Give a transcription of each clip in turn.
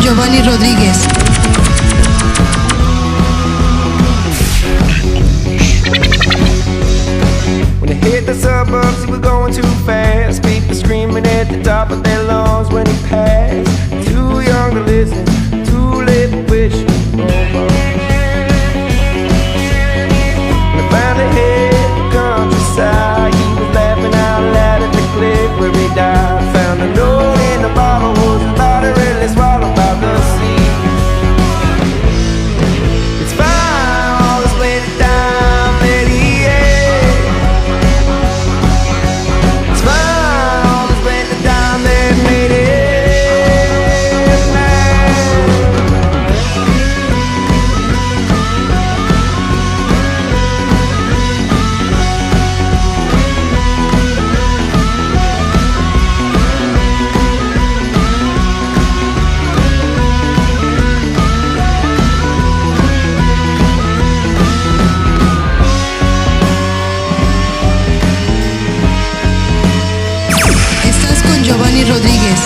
Giovanni Rodríguez. When they hit the suburbs, he was going too fast. People screaming at the top of their lungs when he passed. Too young to listen, too late to wish. When I finally hit the countryside, he was laughing out loud at the cliff where he died. Found a note in the bottle, was about to really swallowed by the sea. It's fine, all this lady down, lady, yeah. It's fine, all this lady down, lady, Estás con Giovanni Rodríguez.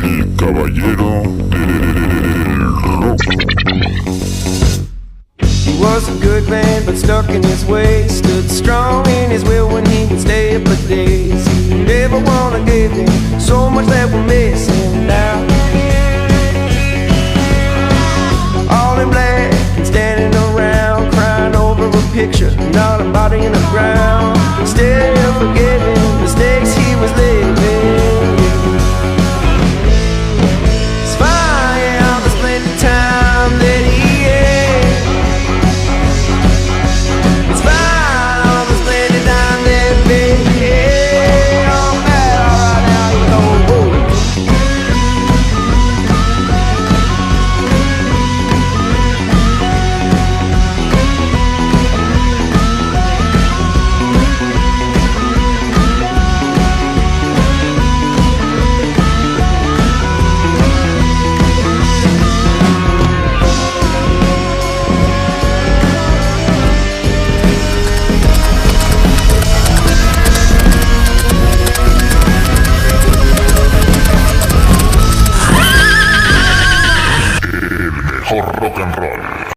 El caballero del rock. he was a good man, but stuck in his ways. Stood strong in his will when he would stay up for days. He never wanna give in, so much that we're missing now. All in black and standing around, crying over a picture, not a body in the ground.